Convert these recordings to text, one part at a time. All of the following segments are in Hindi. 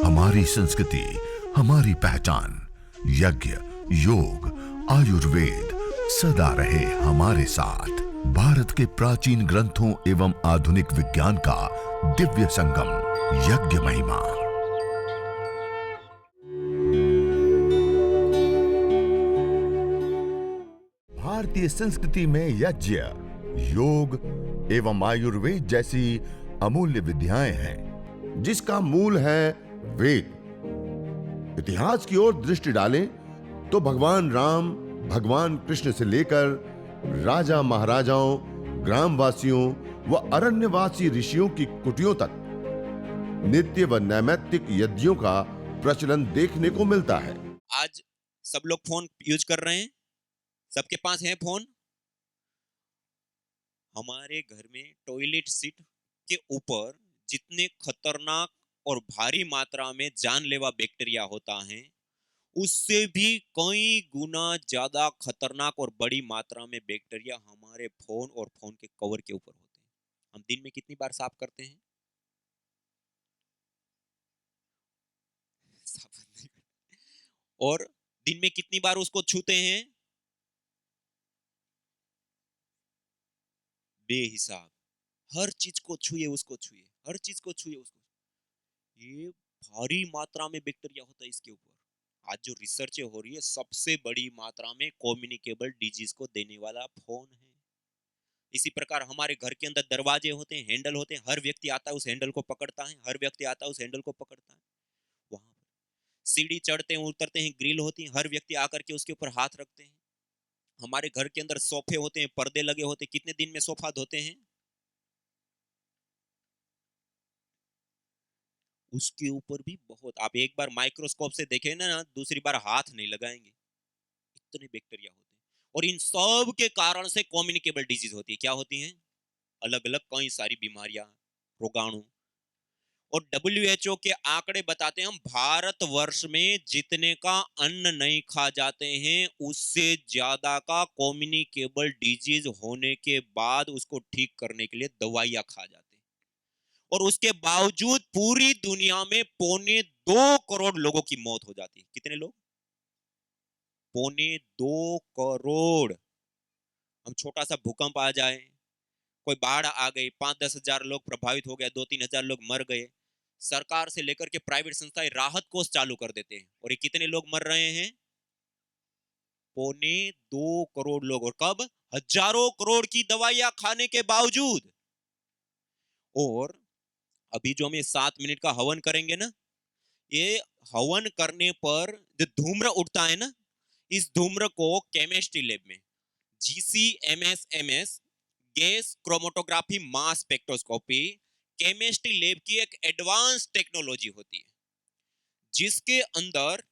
हमारी संस्कृति, हमारी पहचान। यज्ञ, योग, आयुर्वेद सदा रहे हमारे साथ। भारत के प्राचीन ग्रंथों एवं आधुनिक विज्ञान का दिव्य संगम, यज्ञ महिमा। भारतीय संस्कृति में यज्ञ, योग एवं आयुर्वेद जैसी अमूल्य विद्याएं हैं, जिसका मूल है वेद। इतिहास की ओर दृष्टि डालें तो भगवान राम, भगवान कृष्ण से लेकर राजा महाराजाओं, ग्रामवासियों व अरण्यवासी ऋषियों की कुटियों तक नित्य व नैमित्तिक यज्ञों का प्रचलन देखने को मिलता है। आज सब लोग फोन यूज कर रहे हैं, सबके पास है फोन। हमारे घर में टॉयलेट सीट के ऊपर जितने खतरनाक और भारी मात्रा में जानलेवा बैक्टीरिया होता है, उससे भी कई गुना ज्यादा खतरनाक और बड़ी मात्रा में बैक्टीरिया हमारे फोन और फोन के कवर के ऊपर होते हैं। हम दिन में कितनी बार साफ करते हैं? साफ नहीं करते। और दिन में कितनी बार उसको छूते हैं? बेहिसाब। हर चीज को छुए, उसको छुए, हर चीज को छुए, उसको। ये भारी मात्रा में बैक्टीरिया होता है इसके ऊपर। आज जो रिसर्च हो रही है, सबसे बड़ी मात्रा में कम्युनिकेबल डिजीज को देने वाला फोन है। इसी प्रकार हमारे घर के अंदर दरवाजे होते हैं, हैंडल होते हैं, हर व्यक्ति आता है उस हैंडल को पकड़ता है, हर व्यक्ति आता है उस हैंडल को पकड़ता है। वहां पर सीढ़ी चढ़ते हैं, उतरते हैं, ग्रिल होती है, हर व्यक्ति आकर के उसके ऊपर हाथ रखते हैं। हमारे घर के अंदर सोफे होते हैं, पर्दे लगे होते हैं, कितने दिन में सोफा धोते हैं? उसके ऊपर भी बहुत, आप एक बार माइक्रोस्कोप से देखें ना, दूसरी बार हाथ नहीं लगाएंगे, इतने बैक्टीरिया होते हैं। और इन सब के कारण से कम्युनिकेबल डिजीज होती है। क्या होती हैं? अलग अलग कई सारी बीमारियां, रोगाणु। और WHO के आंकड़े बताते हैं, हम भारतवर्ष में जितने का अन्न नहीं खा जाते हैं, उससे ज्यादा का कम्युनिकेबल डिजीज होने के बाद उसको ठीक करने के लिए दवाइयां खा जाते हैं। और उसके बावजूद पूरी दुनिया में 2.25 करोड़ लोगों की मौत हो जाती है। कितने लोग? 2.25 करोड़। हम छोटा सा भूकंप आ जाए, कोई बाढ़ आ गई, 5-10 हजार लोग प्रभावित हो गए, 2-3 हजार लोग मर गए, सरकार से लेकर के प्राइवेट संस्थाएं राहत कोष चालू कर देते हैं। और ये कितने लोग मर रहे हैं? 2.25 करोड़ लोग। और कब? हजारों करोड़ की दवाइयां खाने के बावजूद। और अभी जो हम ये 7 मिनट का हवन करेंगे ना, ये हवन करने पर जो धूम्र उठता है ना, इस धूम्र को केमिस्ट्री लैब में GCMS gas chromatography mass spectroscopy chemistry lab की एक एडवांस टेक्नोलॉजी होती है, जिसके अंदर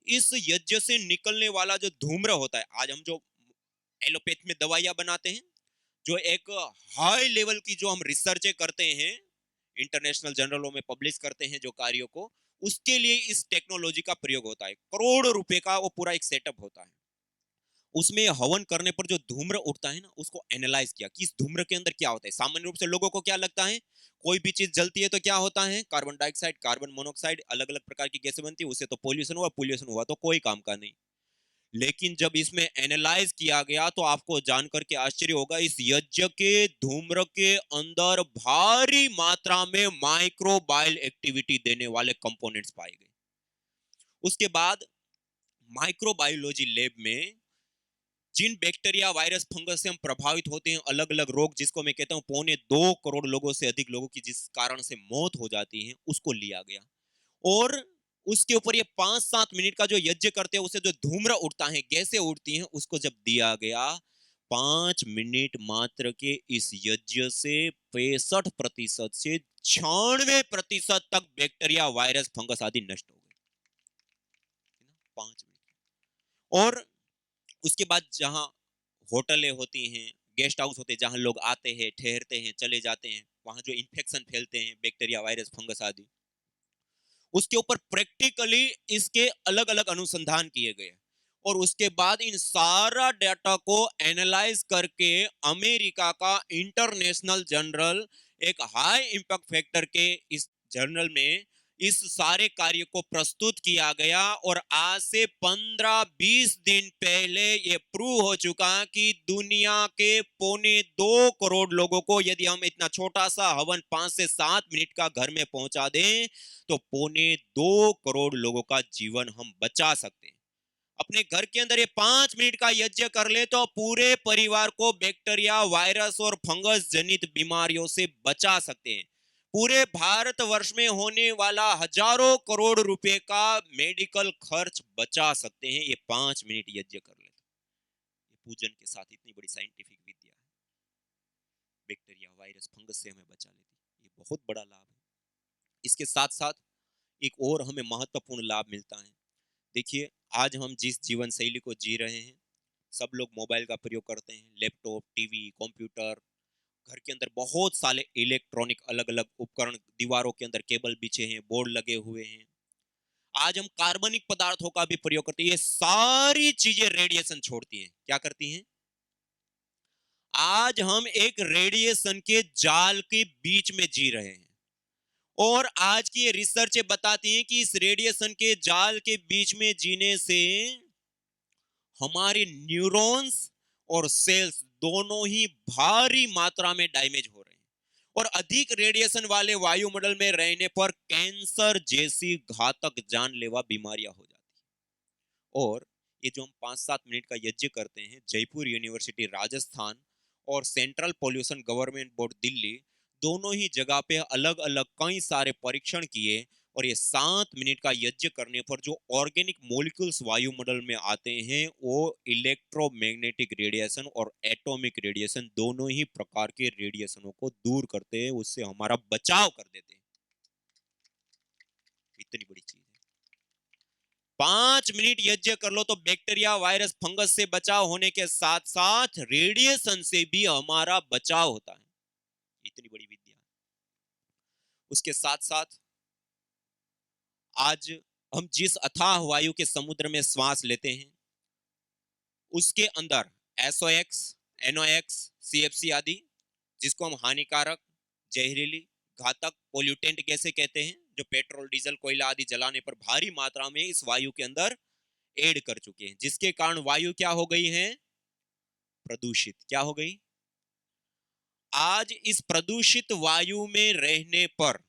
इस यज्ञ से निकलने वाला जो धूम्र होता है, आज हम जो एलोपैथ में दवाइयां बनाते हैं, जो एक हाई लेवल की जो हम रिसर्च करते हैं, इंटरनेशनल जर्नलों में पब्लिश करते हैं जो कार्यों को, उसके लिए इस टेक्नोलॉजी का प्रयोग होता है। करोड़ों रुपए का वो पूरा एक सेटअप होता है। उसमें हवन करने पर जो धूम्र उठता है ना, उसको एनालाइज किया कि इस धूम्र के अंदर क्या होता है। सामान्य रूप से लोगों को क्या लगता है, कोई भी चीज जलती है तो क्या होता है? कार्बन डाइऑक्साइड, कार्बन मोनोऑक्साइड, अलग अलग प्रकार की गैसें बनती है, उससे तो पोल्यूशन हुआ, पोल्यूशन हुआ तो कोई काम का नहीं। लेकिन जब इसमें एनालाइज किया गया तो आपको जानकर के आश्चर्य होगा, इस यज्ञ के धूम्र के अंदर भारी मात्रा में माइक्रोबायल एक्टिविटी देने वाले कंपोनेंट्स पाए गए। उसके बाद माइक्रोबायोलॉजी लैब में जिन बैक्टीरिया, वायरस, फंगस से हम प्रभावित होते हैं, अलग अलग रोग, जिसको मैं कहता हूं 2.25 करोड़ लोगों से अधिक लोगों की जिस कारण से मौत हो जाती है, उसको लिया गया। और उसके ऊपर ये 5-7 मिनट का जो यज्ञ करते हैं, उसे जो धूम्र उठता है, गैसें उठती हैं, उसको जब दिया गया, 5 मिनट मात्र के इस यज्ञ से 65% से 96% तक बैक्टीरिया, वायरस, फंगस आदि नष्ट हो गए। 5 मिनट। और उसके बाद जहां होटलें होती हैं, गेस्ट हाउस होते हैं, जहां लोग आते हैं, ठहरते हैं, चले जाते हैं, वहां जो इन्फेक्शन फैलते हैं, बैक्टीरिया, वायरस, फंगस आदि, उसके ऊपर प्रैक्टिकली इसके अलग अलग अनुसंधान किए गए। और उसके बाद इन सारा डाटा को एनालाइज करके अमेरिका का इंटरनेशनल जर्नल, एक हाई इंपैक्ट फैक्टर के इस जर्नल में इस सारे कार्य को प्रस्तुत किया गया और आज से 15-20 दिन पहले ये प्रूव हो चुका कि दुनिया के 2.25 करोड़ लोगों को यदि हम इतना छोटा सा हवन 5 से 7 मिनट का घर में पहुंचा दें तो 2.25 करोड़ लोगों का जीवन हम बचा सकते हैं। अपने घर के अंदर ये 5 मिनट का यज्ञ कर ले तो पूरे परिवार को बैक्टीरिया, वायरस और फंगस जनित बीमारियों से बचा सकते हैं। पूरे भारतवर्ष में होने वाला हजारों करोड़ रुपए का मेडिकल खर्च बचा सकते हैं ये 5 मिनट यज्ञ कर ले तो। ये पूजन के साथ इतनी बड़ी साइंटिफिक विद्या है, बैक्टीरिया, वायरस, फंगस से हमें बचा लेती है, ये बहुत बड़ा लाभ है। इसके साथ साथ एक और हमें महत्वपूर्ण लाभ मिलता है। देखिए, आज हम जिस जीवन शैली को जी रहे हैं, सब लोग मोबाइल का प्रयोग करते हैं, लैपटॉप, टीवी, कंप्यूटर, घर के अंदर बहुत सारे इलेक्ट्रॉनिक अलग अलग उपकरण, दीवारों के अंदर केबल बिछे हैं, बोर्ड लगे हुए हैं। आज हम कार्बनिक पदार्थों का भी प्रयोग करते हैं। ये सारी चीजें रेडिएशन छोड़ती हैं। क्या करती हैं? आज हम एक रेडिएशन के जाल के बीच में जी रहे हैं और आज की ये रिसर्च बताती है कि इस रेडिएशन के जाल के बीच में जीने से हमारे न्यूरॉन्स और सेल्स दोनों ही भारी मात्रा में डैमेज हो रहे हैं और अधिक रेडिएशन वाले वायुमंडल में रहने पर कैंसर जैसी घातक जानलेवा बीमारियां हो जाती हैं। और ये जो हम 5-7 मिनट का यज्ञ करते हैं, जयपुर यूनिवर्सिटी राजस्थान और central pollution government board Delhi दोनों ही जगह पे अलग अलग कई सारे परीक्षण किए और ये 7 मिनट का यज्ञ करने पर जो ऑर्गेनिक मॉलिक्यूल्स वायुमंडल में आते हैं वो इलेक्ट्रोमैग्नेटिक रेडिएशन और एटॉमिक रेडिएशन दोनों ही प्रकार के रेडिएशनों को दूर करते हैं, उससे हमारा बचाव कर देते हैं। इतनी बड़ी चीज है। 5 मिनट यज्ञ कर लो तो बैक्टीरिया, वायरस, फंगस से बचाव होने के साथ साथ रेडिएशन से भी हमारा बचाव होता है। इतनी बड़ी विद्या। उसके साथ साथ आज हम जिस अथाह वायु के समुद्र में श्वास लेते हैं उसके अंदर SOx, NOx, CFC आदि, जिसको हम हानिकारक, जहरीली, घातक, पोल्यूटेंट गैसें कहते हैं, जो पेट्रोल, डीजल, कोयला आदि जलाने पर भारी मात्रा में इस वायु के अंदर ऐड कर चुके हैं, जिसके कारण वायु क्या हो गई है? प्रदूषित। क्या हो गई? आज इस प्रदूषित वायु में रहने पर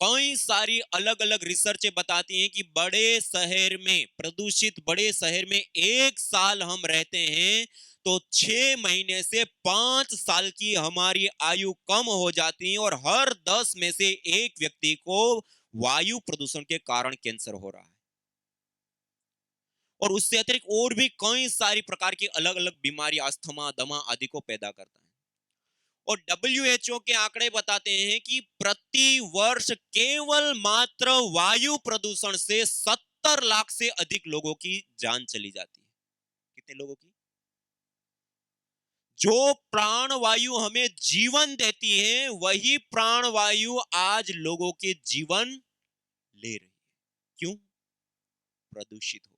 कई सारी अलग अलग रिसर्चें बताती हैं कि बड़े शहर में, प्रदूषित बड़े शहर में 1 साल हम रहते हैं तो 6 महीने से 5 साल की हमारी आयु कम हो जाती है और हर 10 में से 1 व्यक्ति को वायु प्रदूषण के कारण कैंसर हो रहा है। और उससे अतिरिक्त और भी कई सारी प्रकार की अलग अलग बीमारी, अस्थमा, दमा आदि को पैदा करता है। और WHO के आंकड़े बताते हैं कि प्रति वर्ष केवल मात्र वायु प्रदूषण से 70 लाख से अधिक लोगों की जान चली जाती है। कितने लोगों की? जो प्राणवायु हमें जीवन देती है वही प्राणवायु आज लोगों के जीवन ले रही है। क्यों? प्रदूषित हो गई।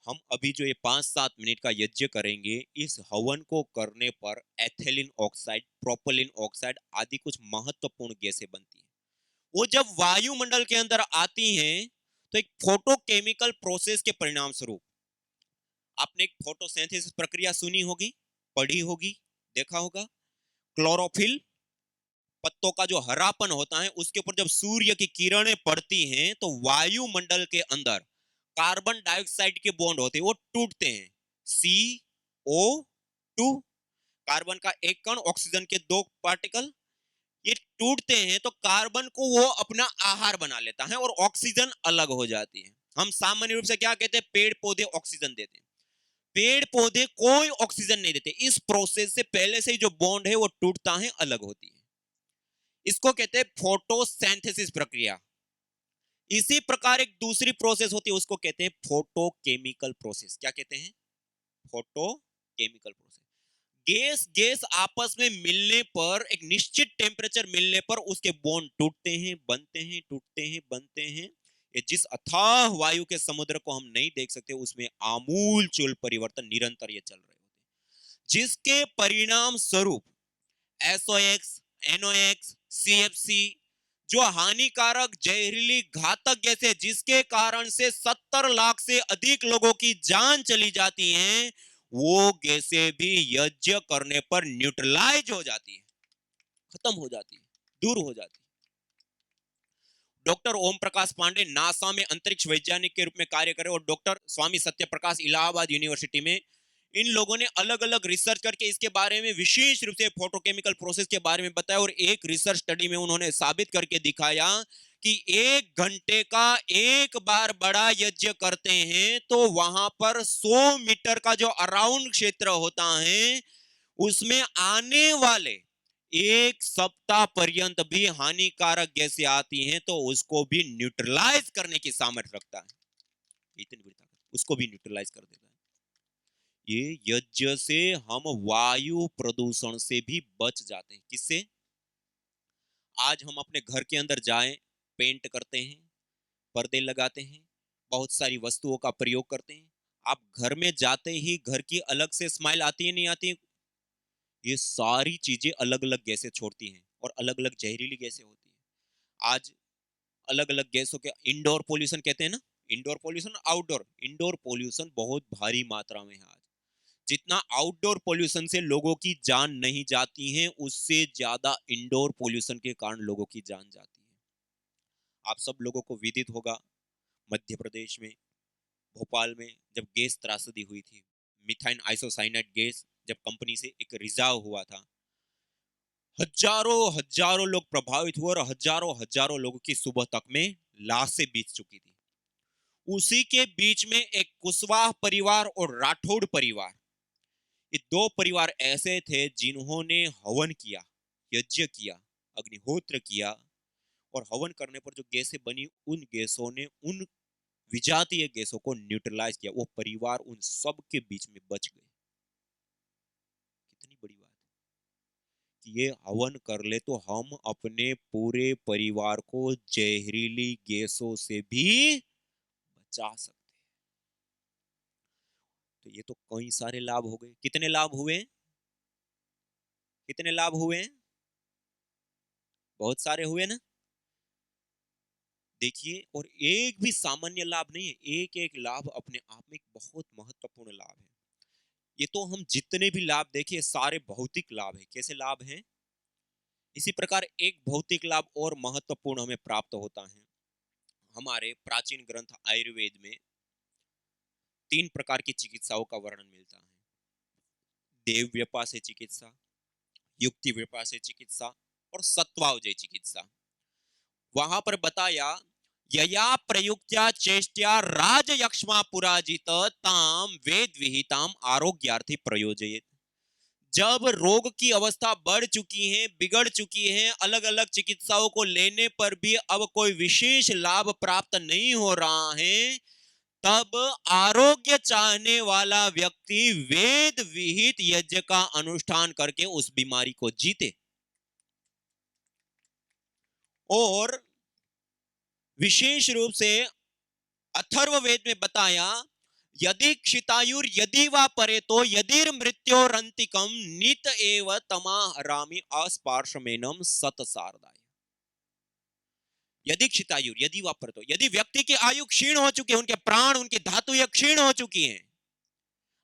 हम अभी जो ये 5-7 मिनट का यज्ञ करेंगे, इस हवन को करने पर एथिलीन ऑक्साइड, प्रोपिलीन ऑक्साइड आदि कुछ महत्वपूर्ण गैसें बनती हैं। वो जब वायुमंडल के अंदर आती हैं तो एक फोटोकेमिकल प्रोसेस के परिणाम स्वरूप, आपने एक फोटोसिंथेसिस प्रक्रिया सुनी होगी, पढ़ी होगी, देखा होगा। क्लोरोफिल, पत्तों का जो हरापन होता है उसके ऊपर जब सूर्य की किरणें पड़ती हैं तो वायुमंडल के अंदर कार्बन डाइऑक्साइड के बॉन्ड होते हैं, वो टूटते हैं। CO2, कार्बन का एक कण, ऑक्सीजन के 2 पार्टिकल, ये टूटते हैं तो कार्बन को वो अपना आहार बना लेता है और ऑक्सीजन अलग हो जाती है। हम सामान्य रूप से क्या कहते हैं? पेड़ पौधे ऑक्सीजन देते हैं। पेड़ पौधे कोई ऑक्सीजन नहीं देते। इस प्रोसेस से पहले से ही जो बॉन्ड है वो टूटता है, अलग होती है। इसको कहते हैं फोटोसिंथेसिस प्रक्रिया। इसी प्रकार एक दूसरी प्रोसेस होती है, उसको कहते हैं फोटोकेमिकल प्रोसेस। क्या कहते हैं? Photochemical process. गैस गैस आपस में मिलने पर, एक निश्चित टेम्परेचर मिलने पर उसके बॉन्ड टूटते हैं, बनते हैं, टूटते हैं, बनते हैं। ये जिस अथाह वायु के समुद्र को हम नहीं देख सकते उसमें आमूल चूल परिवर्तन निरंतर ये चल रहे होते हैं, जिसके परिणाम स्वरूप SOx, NOx, CFC जो हानिकारक जहरीली घातक गैस है, जिसके कारण से 70 लाख से अधिक लोगों की जान चली जाती है, वो गैसें भी यज्ञ करने पर न्यूट्रलाइज हो जाती है, खत्म हो जाती है, दूर हो जाती है। डॉक्टर ओम प्रकाश पांडे नासा में अंतरिक्ष वैज्ञानिक के रूप में कार्य करे, और डॉक्टर स्वामी सत्यप्रकाश इलाहाबाद यूनिवर्सिटी में, इन लोगों ने अलग अलग रिसर्च करके इसके बारे में विशेष रूप से फोटोकेमिकल प्रोसेस के बारे में बताया, और एक रिसर्च स्टडी में उन्होंने साबित करके दिखाया कि 1 घंटे का एक बार बड़ा यज्ञ करते हैं तो वहां पर 100 मीटर का जो अराउंड क्षेत्र होता है, उसमें आने वाले 1 सप्ताह पर्यंत भी हानिकारक गैसें आती हैं तो उसको भी न्यूट्रलाइज करने की सामर्थ्य रखता है। इतनी बड़ी ताकत, उसको भी न्यूट्रलाइज कर देता है। ये यज्ञ से हम वायु प्रदूषण से भी बच जाते हैं। किससे? आज हम अपने घर के अंदर जाएं, पेंट करते हैं, पर्दे लगाते हैं, बहुत सारी वस्तुओं का प्रयोग करते हैं। आप घर में जाते ही घर की अलग से स्माइल आती है, नहीं आती? ये सारी चीजें अलग अलग गैसें छोड़ती हैं और अलग अलग जहरीली गैसें होती हैं। आज अलग अलग गैसों के इंडोर पोल्यूशन कहते हैं ना, indoor pollution, outdoor. Indoor pollution बहुत भारी मात्रा में है आज। जितना आउटडोर पोल्यूशन से लोगों की जान नहीं जाती है, उससे ज्यादा इंडोर पोल्यूशन के कारण लोगों की जान जाती है। आप सब लोगों को विदित होगा, मध्य प्रदेश में भोपाल में जब गैस त्रासदी हुई थी, मिथाइन आइसोसाइनाइड गैस जब कंपनी से एक रिसाव हुआ था, हजारों हजारों लोग प्रभावित हुए और हजारों हजारों लोगों की सुबह तक में लाशें बीत चुकी थी। उसी के बीच में एक कुशवाहा परिवार और राठौड़ परिवार, ये 2 परिवार ऐसे थे जिन्होंने हवन किया, यज्ञ किया, अग्निहोत्र किया, और हवन करने पर जो गैसें बनी, उन गैसों ने उन विजातीय गैसों को न्यूट्रलाइज किया। वो परिवार उन सब के बीच में बच गए। कितनी बड़ी बात है कि ये हवन कर ले तो हम अपने पूरे परिवार को जहरीली गैसों से भी बचा सकते हैं। तो ये तो कई सारे लाभ हो गए। कितने लाभ हुए? कितने लाभ हुए? बहुत सारे हुए ना। देखिए, और एक भी सामान्य लाभ नहीं है, एक एक लाभ अपने आप में एक बहुत महत्वपूर्ण लाभ है। ये तो हम जितने भी लाभ देखे सारे भौतिक लाभ है। कैसे लाभ हैं? इसी प्रकार एक भौतिक लाभ और महत्वपूर्ण हमें प्राप्त होता है। हमारे प्राचीन ग्रंथ आयुर्वेद में 3 प्रकार की चिकित्साओं का वर्णन मिलता है। देव व्यपा से चिकित्सा, युक्ति व्यपा से चिकित्सा, और सत्वावजय चिकित्सा। वहां पर बताया, यया प्रयुक्त्या चेष्ट्या राजयक्ष्मा पुराजित ताम वेद विहिताम आरोग्यार्थी प्रयोजयेत। जब रोग की अवस्था बढ़ चुकी है, बिगड़ चुकी है, अलग अलग चिकित्साओं को लेने पर भी अब कोई विशेष लाभ प्राप्त नहीं हो रहा है, तब आरोग्य चाहने वाला व्यक्ति वेद विहित यज्ञ का अनुष्ठान करके उस बीमारी को जीते। और विशेष रूप से अथर्ववेद में बताया, यदि क्षितायुर यदि वा परे तो यदिर मृत्योरंतिकम नित एव तमाहरामि अस्पार्शमेनम सतसारदाय। यदि क्षितायुर यदि वा परे तो, यदि व्यक्ति की आयु क्षीण हो चुकी है, उनके प्राण, उनकी धातु क्षीण हो चुकी हैं,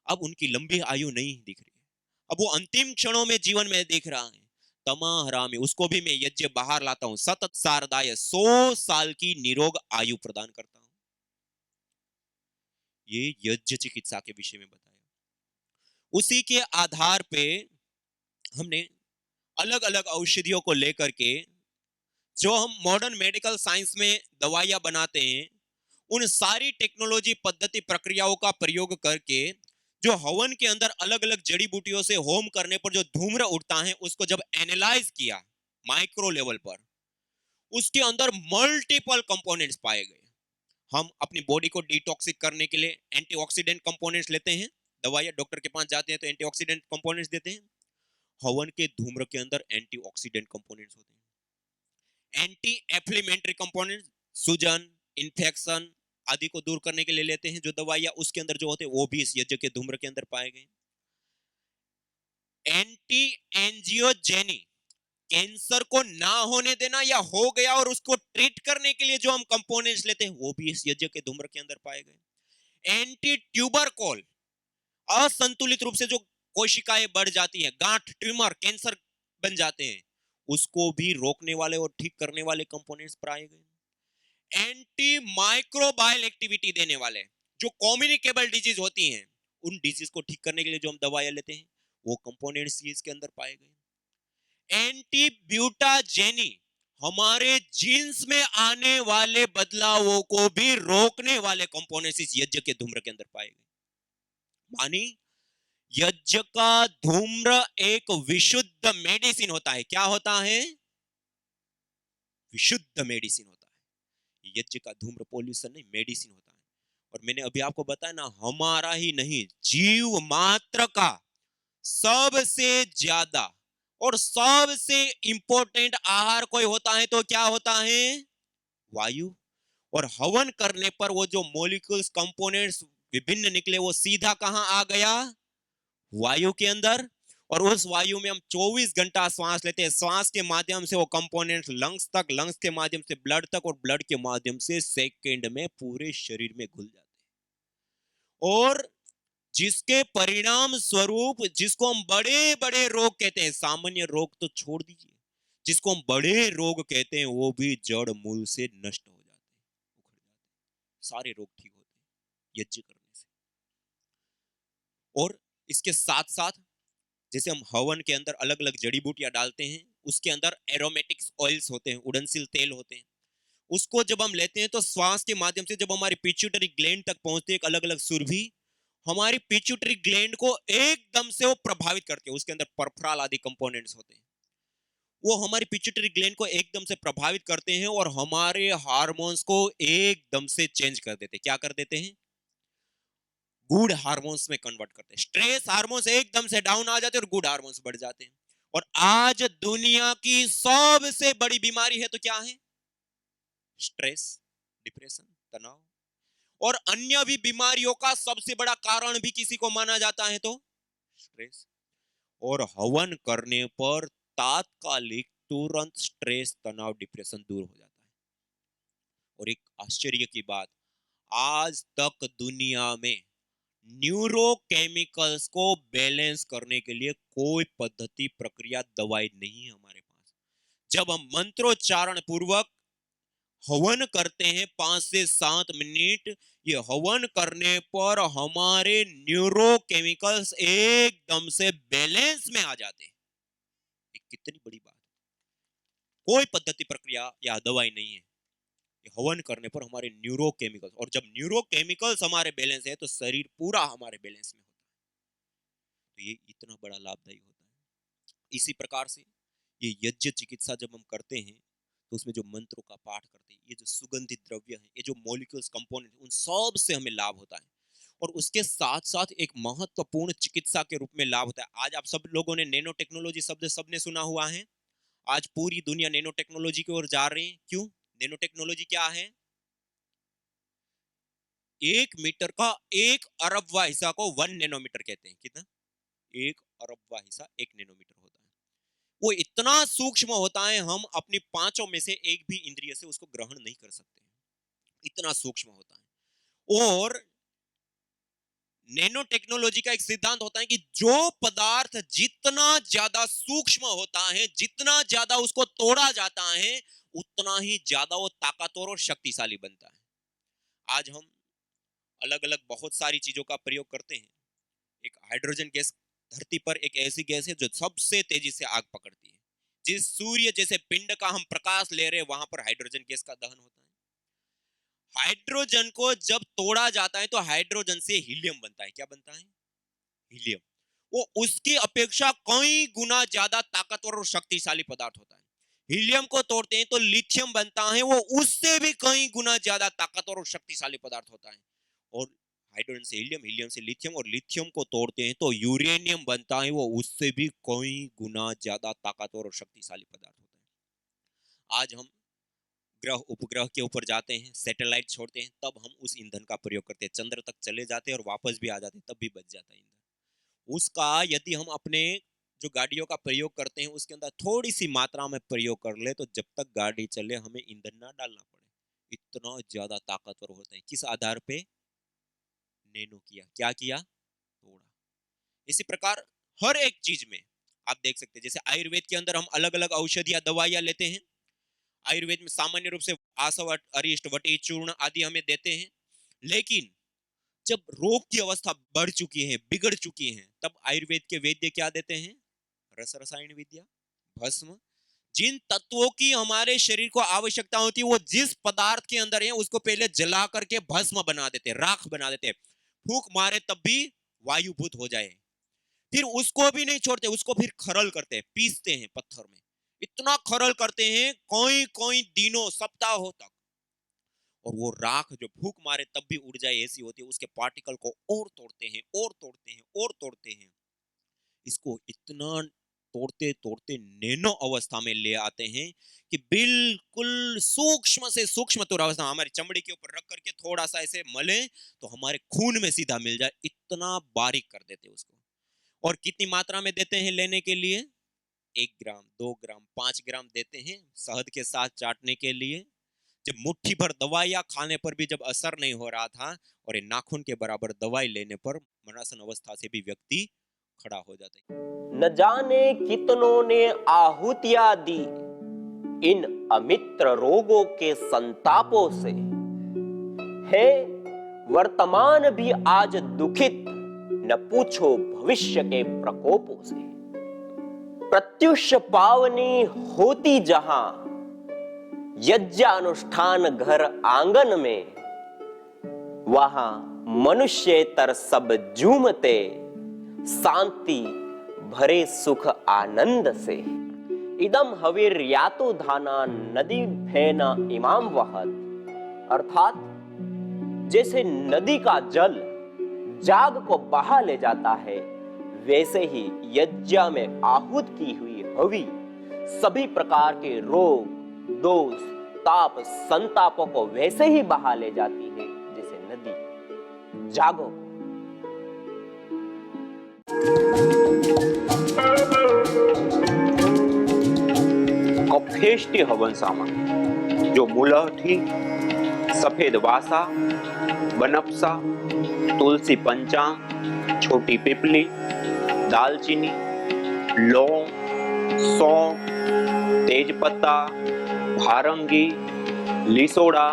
अब उनकी लंबी आयु नहीं दिख रही है, अब वो अंतिम क्षणों में जीवन में दिख रहा है, तमाहरामि, उसको भी मैं यज्ञ बाहर लाता हूं, सतत सारदाय, 100 साल की निरोग आयु प्रदान करता हूं। ये यज्ञ चिकित्सा के विषय में बताया। उसी के आधार पे हमने अलग अलग औषधियों को लेकर के, जो हम मॉडर्न मेडिकल साइंस में दवाइयां बनाते हैं, उन सारी टेक्नोलॉजी पद्धति प्रक्रियाओं का प्रयोग करके, जो हवन के अंदर अलग अलग जड़ी बूटियों से होम करने पर जो धूम्र उठता है, उसको जब एनालाइज किया माइक्रो लेवल पर, उसके अंदर मल्टीपल कंपोनेंट्स पाए गए। हम अपनी बॉडी को डिटॉक्सिक करने के लिए एंटीऑक्सीडेंट कंपोनेंट्स लेते हैं, दवाइयां डॉक्टर के पास जाते हैं तो एंटीऑक्सीडेंट कंपोनेंट्स देते हैं। हवन के धूम्र के अंदर एंटीऑक्सीडेंट कंपोनेंट्स होते हैं। एंटी एफ्लेमेटरी कंपोनेंट्स, सूजन, इन्फेक्शन आदि को दूर करने के लिए लेते हैं जो दवाइयां, उसके अंदर जो होते हैं वो भी इस यज्ञ के धूम्र के अंदर पाए गए। एंटी एंजियोजेनी, कैंसर को ना होने देना या हो गया और उसको ट्रीट करने के लिए जो हम कंपोनेंट्स लेते हैं वो भी इस यज्ञ के धूम्र के अंदर पाए गए। एंटी ट्यूबरकोल, असंतुलित रूप से जो कोशिकाएं बढ़ जाती हैं, गांठ, ट्यूमर, कैंसर बन जाते हैं, उसको भी रोकने वाले और ठीक करने वाले कंपोनेंट्स पाए गए। एंटी माइक्रोबायल एक्टिविटी देने वाले, जो कम्युनिकेबल डिजीज होती हैं, उन डिजीज को ठीक करने के लिए जो हम दवाइयां लेते हैं, वो कंपोनेंट्स इसके अंदर पाए गए। एंटी ब्यूटाजेनी, हमारे जीन्स में आने वाले बदलावों को भी रोकने वाले कंपोनेंट्स इस यज्ञ के धूम्र के अंदर पाए गए। मानी यज्ञ का धूम्र एक विशुद्ध मेडिसिन होता है। क्या होता है? विशुद्ध मेडिसिन होता है। यज्ञ का धूम्र पॉल्यूशन नहीं, मेडिसिन होता है। और मैंने अभी आपको बताया ना, हमारा ही नहीं, जीव मात्र का सबसे ज्यादा और सबसे इंपॉर्टेंट आहार कोई होता है तो क्या होता है? वायु। और हवन करने पर वो जो मॉलिक्यूल्स, कंपोनेंट्स विभिन्न निकले, वो सीधा कहां आ गया? वायु के अंदर। और उस वायु में हम 24 घंटा श्वास लेते हैं। श्वास के माध्यम से वो कंपोनेंट्स लंग्स तक, लंग्स के माध्यम से ब्लड तक, और ब्लड के माध्यम से सेकंड में पूरे शरीर में घुल जाते हैं। और जिसके परिणाम स्वरूप, जिसको हम बड़े बड़े रोग कहते हैं, सामान्य रोग तो छोड़ दीजिए, जिसको हम बड़े रोग कहते हैं, वो भी जड़ मूल से नष्ट हो जाते हैं, उखड़ जाते हैं। सारे रोग ठीक होते हैं यज्ञ करने से। और इसके साथ साथ जैसे हम हवन के अंदर अलग अलग जड़ी बूटियां डालते हैं, उसके अंदर एरोमेटिक्स ऑयल्स होते हैं, उड़नसील तेल होते हैं। उसको जब हम लेते हैं तो श्वास के माध्यम से जब हमारी पिट्यूटरी ग्लैंड तक पहुंचते हैं, एक अलग अलग सुरभि, हमारी पिट्यूटरी ग्लैंड को एकदम से वो प्रभावित करते हैं। उसके अंदर परफ्राल आदि कंपोनेंट्स होते हैं, वो हमारी पिट्यूटरी ग्लैंड को एकदम से प्रभावित करते हैं और हमारे हार्मोन्स को एकदम से चेंज कर देते हैं। क्या कर देते हैं? गुड हार्मोन्स में कन्वर्ट करते हैं। स्ट्रेस हार्मोन्स एकदम से डाउन आ जाते हैं और गुड हार्मोन्स बढ़ जाते हैं। और आज दुनिया की सबसे बड़ी बीमारी है तो क्या है? स्ट्रेस, डिप्रेशन, तनाव। और अन्य भी बीमारियों का सबसे बड़ा कारण भी किसी को माना जाता है तो स्ट्रेस। और हवन करने पर तात्कालिक तुरंत स्ट्रेस, तनाव, डिप्रेशन दूर हो जाता है। और एक आश्चर्य की बात, आज तक दुनिया में न्यूरोकेमिकल्स को बैलेंस करने के लिए कोई पद्धति, प्रक्रिया, दवाई नहीं है हमारे पास। जब हम मंत्रोच्चारण पूर्वक हवन करते हैं 5 से 7 मिनट, ये हवन करने पर हमारे न्यूरोकेमिकल्स एकदम से बैलेंस में आ जाते हैं। ये कितनी बड़ी बात है। कोई पद्धति, प्रक्रिया या दवाई नहीं है, हवन करने पर हमारे न्यूरोकेमिकल्स, और जब न्यूरोकेमिकल्स हमारे बैलेंस है तो शरीर पूरा हमारे बैलेंस में होता है। तो ये इतना बड़ा लाभदायी होता है। इसी प्रकार से ये यज्ञ चिकित्सा जब हम करते हैं तो उसमें जो मंत्रों का पाठ करते हैं, ये जो सुगंधित द्रव्य है, ये जो मॉलिक्यूल्स, कंपोनेंट, उन सब से हमें लाभ होता है। और उसके साथ साथ एक महत्वपूर्ण चिकित्सा के रूप में लाभ होता है। आज आप सब लोगों ने नैनो टेक्नोलॉजी शब्द सबने सुना हुआ है। आज पूरी दुनिया नैनो टेक्नोलॉजी की ओर जा रही है। क्यों? नैनो टेक्नोलॉजी क्या है? 1 मीटर का 1 अरबवा हिस्सा को 1 नैनोमीटर कहते हैं। कितना? 1 अरबवा हिस्सा 1 नैनोमीटर होता है। वो इतना सूक्ष्म होता है, हम अपनी 5 में से एक भी इंद्रिय से उसको ग्रहण नहीं कर सकते, इतना सूक्ष्म होता है। और नैनो टेक्नोलॉजी का एक सिद्धांत होता है कि जो पदार्थ जितना ज्यादा सूक्ष्म होता है, जितना ज्यादा उसको तोड़ा जाता है, उतना ही ज्यादा वो ताकतवर और शक्तिशाली बनता है। आज हम अलग अलग बहुत सारी चीजों का प्रयोग करते हैं। एक हाइड्रोजन गैस, धरती पर एक ऐसी गैस है जो सबसे तेजी से आग पकड़ती है। जिस सूर्य जैसे पिंड का हम प्रकाश ले रहे हैं, वहां पर हाइड्रोजन गैस का दहन होता है। हाइड्रोजन को जब तोड़ा जाता है तो हाइड्रोजन से हीलियम बनता है। क्या बनता है? हीलियम। वो उसकी अपेक्षा कई गुना ज्यादा ताकतवर और शक्तिशाली पदार्थ होता है। हीलियम को तोड़ते हैं तो लिथियम बनता है, वो उससे भी कई गुना ज्यादा ताकतवर और शक्तिशाली पदार्थ होता है। और हाइड्रोजन से हीलियम, हीलियम से लिथियम, और लिथियम को तोड़ते हैं तो यूरेनियम बनता है, वो उससे भी कई गुना ज्यादा ताकतवर और शक्तिशाली पदार्थ होता है। आज हम ग्रह, उपग्रह के ऊपर जाते हैं, सैटेलाइट छोड़ते हैं, तब हम उस ईंधन का प्रयोग करते हैं। चंद्र तक चले जाते हैं और वापस भी आ जाते हैं, तब भी बच जाता है ईंधन। उसका यदि हम अपने जो गाड़ियों का प्रयोग करते हैं उसके अंदर थोड़ी सी मात्रा में प्रयोग कर ले तो जब तक गाड़ी चले हमें ईंधन ना डालना पड़े, इतना ज्यादा ताकतवर होता है। किस आधार पे? नैनो किया। क्या किया? तोड़ा। इसी प्रकार हर एक चीज में आप देख सकते हैं, जैसे आयुर्वेद के अंदर हम अलग अलग औषधियां दवाइयां लेते हैं। आयुर्वेद में सामान्य रूप से आसव, अरिष्ट, वटी, चूर्ण आदि हमें देते हैं, लेकिन जब रोग की अवस्था बढ़ चुकी है, बिगड़ चुकी है, तब आयुर्वेद के वैद्य क्या देते हैं? रस रसायन विद्या, भस्म। जिन तत्वों की हमारे शरीर को आवश्यकता होती है वो जिस पदार्थ के अंदर है उसको पहले जला करके भस्म बना देते, राख बना देते, फूंक मारे तब भी वायुभूत हो जाए। फिर उसको भी नहीं छोड़ते, उसको फिर खरल करते हैं, पीसते हैं पत्थर में, इतना खरल करते हैं कोई कोई दिनों सप्ताहों तक, और वो राख जो फूंक मारे तब भी उड़ जाए ऐसी होती है। उसके पार्टिकल को और तोड़ते हैं और तोड़ते हैं और तोड़ते हैं, इसको इतना तोड़ते तोड़ते नैनो अवस्था में ले आते हैं कि बिल्कुल सूक्ष्म से सूक्ष्म अवस्था हमारी चमड़ी के ऊपर रख करके थोड़ा सा ऐसे मले तो हमारे खून में सीधा मिल जाए, इतना बारीक कर देते हैं उसको। और कितनी मात्रा में देते हैं लेने के लिए? 1 ग्राम, 2 ग्राम, 5 ग्राम देते हैं शहद के साथ चाटने के लिए। जब मुट्ठी भर दवाइयां खाने पर भी जब असर नहीं हो रहा था और ये नाखून के बराबर दवाई लेने पर मरणासन अवस्था से भी व्यक्ति खड़ा हो जाता है। न जाने कितनों ने आहुतियां दी इन अमित्र रोगों के संतापों से, है वर्तमान भी आज दुखित, न पूछो भविष्य के प्रकोपों से। प्रत्युष पावनी होती जहां यज्ञानुष्ठान घर आंगन में, वहां मनुष्येतर सब झूमते शांति भरे सुख आनंद से। इदम हविर्यातो धाना नदी फेना इमाम वहत, अर्थात जैसे नदी का जल जाग को बहा ले जाता है, वैसे ही यज्ञ में आहूत की हुई हवि सभी प्रकार के रोग, दोष, ताप, संतापों को वैसे ही बहा ले जाती है जैसे नदी। जागो। कफेष्टि हवन सामग्री जो मुलठी, सफेद वासा, बनफसा, तुलसी पंचांग, छोटी पिपली, दालचीनी, लौंग, सौंफ, तेजपत्ता, भारंगी, लिसोड़ा,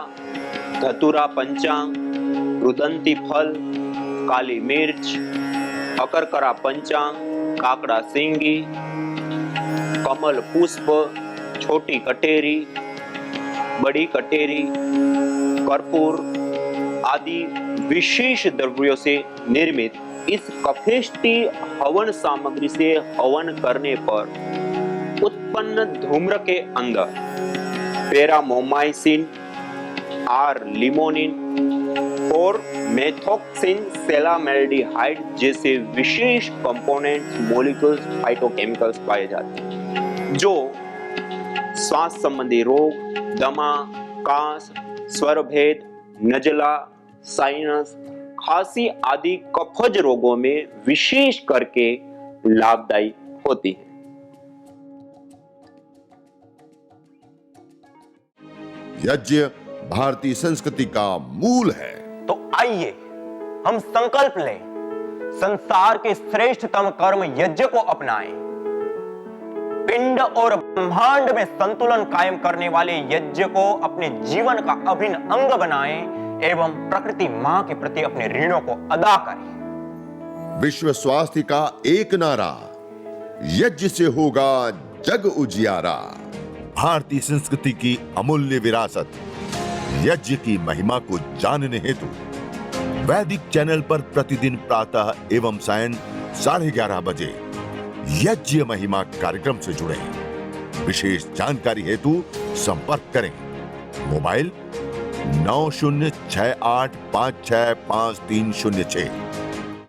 धतूरा पंचांग, रुदंती फल, काली मिर्च, अकरकरा पंचांग, काकड़ा सिंगी, कमल पुष्प, छोटी कटेरी, बड़ी कटेरी, कर्पूर आदि विशेष द्रव्यों से निर्मित इस कफेष्टि हवन सामग्री से हवन करने पर उत्पन्न धूम्र के अंदर पेरामोमाइसिन, आर लिमोनिन और मेथोक्सिन सेलामेल्डिहाइड जैसे विशेष कंपोनेंट्स, मॉलिक्यूल्स, फाइटोकेमिकल्स पाए जाते हैं जो श्वास संबंधी रोग, दमा, कास, स्वरभेद, नजला, साइनस, खांसी आदि कफज रोगों में विशेष करके लाभदायी होती है। यज्ञ भारतीय संस्कृति का मूल है। तो आइए हम संकल्प लें, संसार के श्रेष्ठतम कर्म यज्ञ को अपनाएं। पिंड और ब्रह्मांड में संतुलन कायम करने वाले यज्ञ को अपने जीवन का अभिन्न अंग बनाएं एवं प्रकृति मां के प्रति अपने ऋणों को अदा करें। विश्व स्वास्थ्य का एक नारा, यज्ञ से होगा जग उजियारा। भारतीय संस्कृति की अमूल्य विरासत यज्ञ की महिमा को जानने हेतु वैदिक चैनल पर प्रतिदिन प्रातः एवं सायं 11:30 बजे यज्ञ महिमा कार्यक्रम से जुड़े। विशेष जानकारी हेतु संपर्क करें। मोबाइल 9068565306।